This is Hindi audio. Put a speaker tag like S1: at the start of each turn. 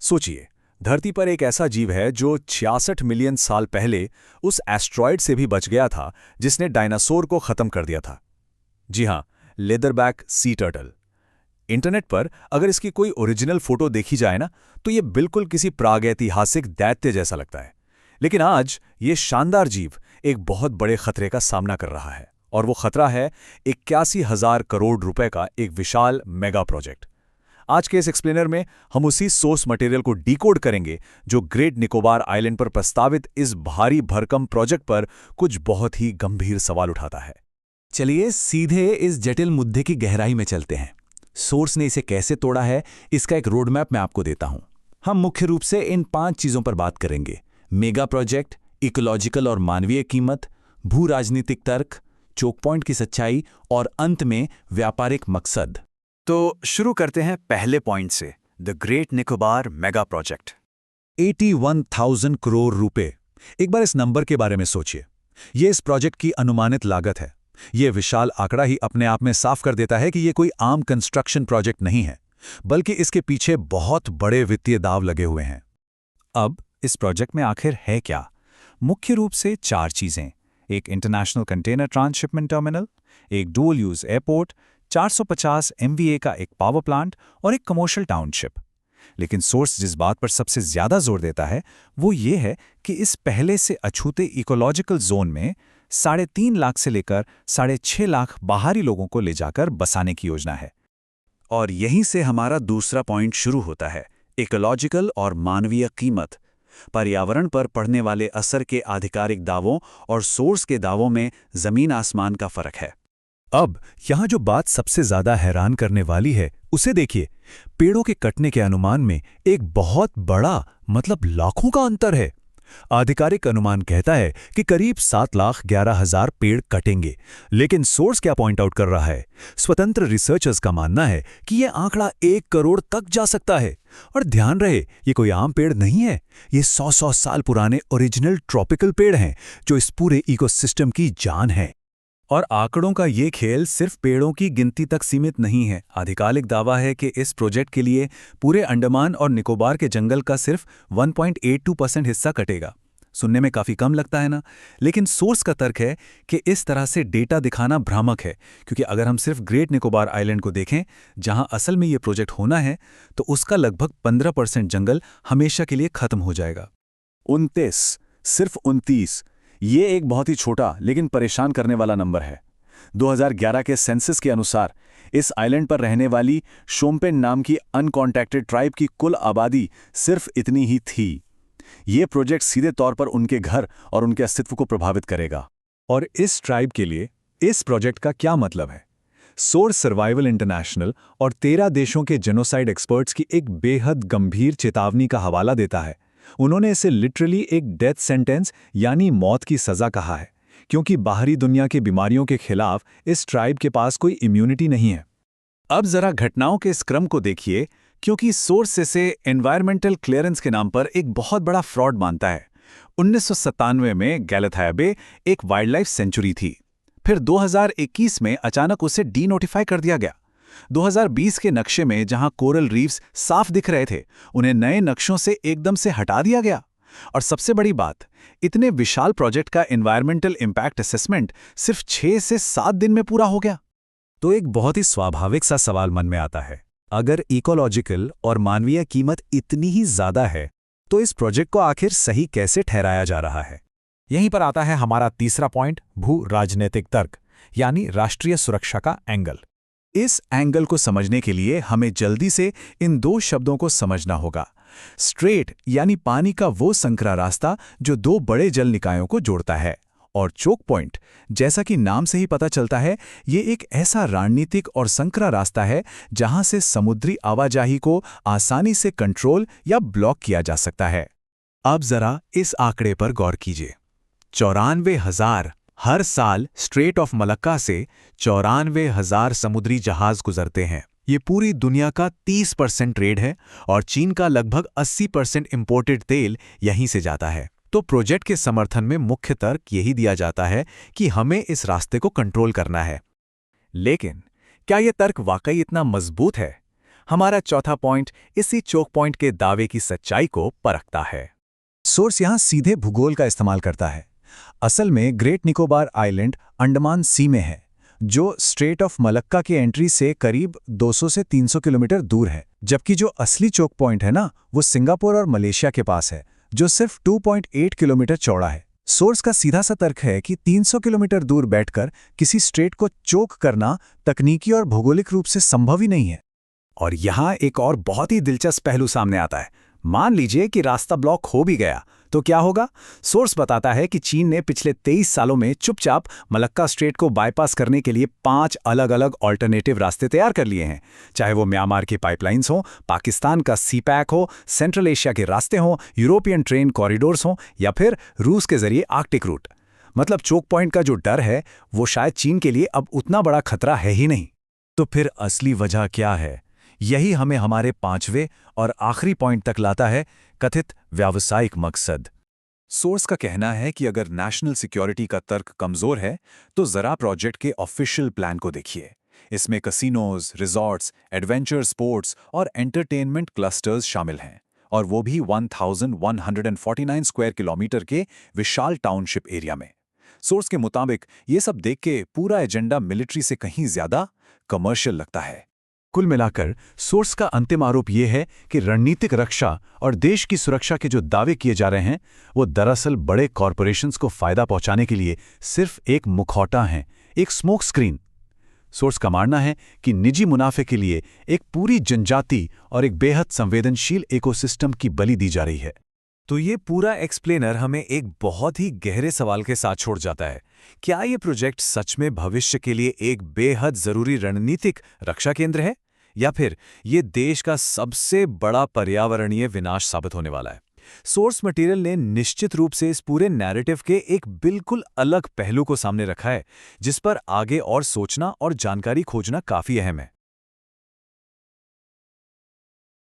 S1: सोचिए, धरती पर एक ऐसा जीव है जो 66 मिलियन साल पहले उस एस्ट्रॉयड से भी बच गया था जिसने डायनासोर को खत्म कर दिया था। जी हां, लेदरबैक सी टर्टल। इंटरनेट पर अगर इसकी कोई ओरिजिनल फोटो देखी जाए ना, तो ये बिल्कुल किसी प्रागैतिहासिक दैत्य जैसा लगता है। लेकिन आज ये शानदार जीव एक बहुत बड़े खतरे का सामना कर रहा है, और वो खतरा है 81,000 करोड़ रुपए का एक विशाल मेगा प्रोजेक्ट। आज के इस एक्सप्लेनर में हम उसी सोर्स मटेरियल को डिकोड करेंगे जो ग्रेट निकोबार आइलैंड पर प्रस्तावित इस भारी भरकम प्रोजेक्ट पर कुछ बहुत ही गंभीर सवाल उठाता है।
S2: चलिए सीधे इस जटिल मुद्दे की गहराई में चलते हैं। सोर्स ने इसे कैसे तोड़ा है, इसका एक रोड मैप मैं आपको देता हूं। हम मुख्य रूप से इन 5 चीजों पर बात करेंगे: मेगा प्रोजेक्ट, इकोलॉजिकल और मानवीय कीमत, भू राजनीतिक तर्क, चोक पॉइंट की सच्चाई और अंत में व्यापारिक मकसद।
S1: तो शुरू करते हैं पहले पॉइंट से, the great Nicobar mega project.
S2: 81,000 crore रुपए। एक बार इस नंबर के बारे में सोचिए। यह इस प्रोजेक्ट की अनुमानित लागत है। यह विशाल आंकड़ा ही अपने आप में साफ कर देता है कि यह कोई आम कंस्ट्रक्शन प्रोजेक्ट नहीं है, बल्कि इसके पीछे बहुत बड़े वित्तीय दांव लगे हुए हैं।
S1: अब इस प्रोजेक्ट में आखिर है क्या? मुख्य रूप से 4 चीजें: एक इंटरनेशनल कंटेनर ट्रांसशिपमेंट टर्मिनल, एक डुअल यूज एयरपोर्ट, 450 MVA का एक पावर प्लांट और एक कमर्शियल टाउनशिप। लेकिन सोर्स जिस बात पर सबसे ज्यादा जोर देता है वो ये है कि इस पहले से अछूते इकोलॉजिकल जोन में 3.5 लाख से लेकर 6.5 लाख बाहरी लोगों को ले जाकर बसाने की योजना है। और यहीं से हमारा दूसरा पॉइंट शुरू होता है, इकोलॉजिकल और मानवीय कीमत। पर्यावरण पर पड़ने वाले असर के आधिकारिक दावों और सोर्स के दावों में जमीन आसमान का फर्क है।
S2: अब यहां जो बात सबसे ज्यादा हैरान करने वाली है उसे देखिए। पेड़ों के कटने के अनुमान में एक बहुत बड़ा, मतलब लाखों का अंतर है। आधिकारिक अनुमान कहता है कि करीब 7,11,000 पेड़ कटेंगे, लेकिन सोर्स क्या पॉइंट आउट कर रहा है? स्वतंत्र रिसर्चर्स का मानना है कि यह आंकड़ा 1 करोड़ तक जा सकता है। और ध्यान रहे, ये कोई आम पेड़ नहीं है, ये 100 साल पुराने ओरिजिनल ट्रॉपिकल पेड़ हैं जो इस पूरे इकोसिस्टम की जान है। और आंकड़ों का ये खेल सिर्फ पेड़ों की गिनती तक सीमित नहीं है। आधिकारिक दावा है कि इस प्रोजेक्ट के लिए पूरे अंडमान और निकोबार के जंगल का सिर्फ 1.82% हिस्सा कटेगा। सुनने में काफी कम लगता है ना? लेकिन सोर्स का तर्क है कि इस तरह से डेटा दिखाना भ्रामक है, क्योंकि अगर हम सिर्फ ग्रेट निकोबार आइलैंड को देखें, जहां असल में ये प्रोजेक्ट होना है, तो उसका लगभग 15% जंगल हमेशा के लिए खत्म हो जाएगा।
S1: 29, सिर्फ 29। ये एक बहुत ही छोटा लेकिन परेशान करने वाला नंबर है। 2011 के सेंसस के अनुसार इस आइलैंड पर रहने वाली शोम्पेन नाम की अनकॉन्टैक्टेड ट्राइब की कुल आबादी सिर्फ इतनी ही थी। ये प्रोजेक्ट सीधे तौर पर उनके घर और उनके अस्तित्व को प्रभावित करेगा।
S2: और इस ट्राइब के लिए इस प्रोजेक्ट का क्या मतलब है? सोर्स सर्वाइवल इंटरनेशनल और 13 देशों के जेनोसाइड एक्सपर्ट्स की एक बेहद गंभीर चेतावनी का हवाला देता है। उन्होंने इसे लिटरली एक डेथ सेंटेंस यानी मौत की सजा कहा है, क्योंकि बाहरी दुनिया की बीमारियों के खिलाफ इस ट्राइब के पास कोई इम्यूनिटी नहीं है।
S1: अब जरा घटनाओं के इस क्रम को देखिए, क्योंकि सोर्स इसे एनवायरमेंटल क्लियरेंस के नाम पर एक बहुत बड़ा फ्रॉड मानता है। 1997 में गैलाथिया बे एक वाइल्ड लाइफ सेंचुरी थी। फिर 2021 में अचानक उसे डी नोटिफाई कर दिया गया। 2020 के नक्शे में जहां कोरल रीफ्स साफ दिख रहे थे, उन्हें नए नक्शों से एकदम से हटा दिया गया। और सबसे बड़ी बात, इतने विशाल प्रोजेक्ट का एनवायरमेंटल इंपैक्ट असेसमेंट सिर्फ 6 से 7 दिन में पूरा हो गया।
S2: तो एक बहुत ही स्वाभाविक सा सवाल मन में आता है, अगर इकोलॉजिकल और मानवीय कीमत इतनी ही ज्यादा है, तो इस प्रोजेक्ट को आखिर सही कैसे ठहराया जा रहा है? यहीं पर आता है हमारा तीसरा पॉइंट, भू राजनीतिक तर्क, यानी राष्ट्रीय सुरक्षा का एंगल।
S1: इस एंगल को समझने के लिए हमें जल्दी से इन 2 शब्दों को समझना होगा। स्ट्रेट यानी पानी का वो संकरा रास्ता जो 2 बड़े जल निकायों को जोड़ता है, और चोक पॉइंट, जैसा कि नाम से ही पता चलता है, ये एक ऐसा रणनीतिक और संकरा रास्ता है जहां से समुद्री आवाजाही को आसानी से कंट्रोल या ब्लॉक किया जा सकता है। अब जरा इस आंकड़े पर गौर कीजिए। 94,000 हर साल स्ट्रेट ऑफ मलक्का से 94,000 समुद्री जहाज गुजरते हैं। ये पूरी दुनिया का 30% ट्रेड है और चीन का लगभग 80% इंपोर्टेड तेल यहीं से जाता है। तो प्रोजेक्ट के समर्थन में मुख्य तर्क यही दिया जाता है कि हमें इस रास्ते को कंट्रोल करना है। लेकिन क्या यह तर्क वाकई इतना मजबूत है? हमारा चौथा पॉइंट इसी चोक पॉइंट के दावे की सच्चाई को परखता है। सोर्स यहां सीधे भूगोल का इस्तेमाल करता है। असल में ग्रेट निकोबार आइलैंड अंडमान सी में है, जो स्ट्रेट ऑफ मलक्का की एंट्री से करीब 200 से 300 किलोमीटर दूर है, जबकि जो असली चोक पॉइंट है ना, वो सिंगापुर और मलेशिया के पास है, जो सिर्फ 2.8 किलोमीटर चौड़ा है। सोर्स का सीधा सा तर्क है कि 300 किलोमीटर दूर बैठकर किसी स्ट्रेट को चोक करना तकनीकी और भौगोलिक रूप से संभव ही नहीं है।
S2: और यहाँ एक और बहुत ही दिलचस्प पहलू सामने आता है। मान लीजिए कि रास्ता ब्लॉक हो भी गया तो क्या होगा? सोर्स बताता है कि चीन ने पिछले 23 सालों में चुपचाप मलक्का स्ट्रेट को बाईपास करने के लिए 5 अलग-अलग ऑल्टरनेटिव रास्ते तैयार कर लिए हैं। चाहे वो म्यांमार की पाइपलाइंस हो, पाकिस्तान का सी पैक हो, सेंट्रल एशिया के रास्ते हों, यूरोपियन ट्रेन कॉरिडोर्स हों या फिर रूस के जरिए आर्कटिक रूट। मतलब चोक पॉइंट का जो डर है वो शायद चीन के लिए अब उतना बड़ा खतरा है ही नहीं।
S1: तो फिर असली वजह क्या है? यही हमें हमारे 5वें और आखिरी पॉइंट तक लाता है, कथित व्यावसायिक मकसद। सोर्स का कहना है कि अगर नेशनल सिक्योरिटी का तर्क कमजोर है तो जरा प्रोजेक्ट के ऑफिशियल प्लान को देखिए। इसमें कसिनोज, रिजॉर्ट्स, एडवेंचर स्पोर्ट्स और एंटरटेनमेंट क्लस्टर्स शामिल हैं, और वो भी 1149 स्क्वायर किलोमीटर के विशाल टाउनशिप एरिया में। सोर्स के मुताबिक ये सब देख के पूरा एजेंडा मिलिट्री से कहीं ज्यादा कमर्शियल लगता है। कुल मिलाकर सोर्स का अंतिम आरोप यह है कि रणनीतिक रक्षा और देश की सुरक्षा के जो दावे किए जा रहे हैं वो दरअसल बड़े कॉरपोरेशंस को फायदा पहुंचाने के लिए सिर्फ एक मुखौटा हैं, एक स्मोक स्क्रीन। सोर्स का मानना है कि निजी मुनाफे के लिए एक पूरी जनजाति और एक बेहद संवेदनशील इकोसिस्टम की बलि दी जा रही है।
S2: तो ये पूरा एक्सप्लेनर हमें एक बहुत ही गहरे सवाल के साथ छोड़ जाता है। क्या ये प्रोजेक्ट सच में भविष्य के लिए एक बेहद जरूरी रणनीतिक रक्षा केंद्र है, या फिर ये देश का सबसे बड़ा पर्यावरणीय विनाश साबित होने वाला है? सोर्स मटेरियल ने निश्चित रूप से इस पूरे नैरेटिव के एक बिल्कुल अलग पहलू को सामने रखा है, जिस पर आगे और सोचना और जानकारी खोजना काफी अहम है।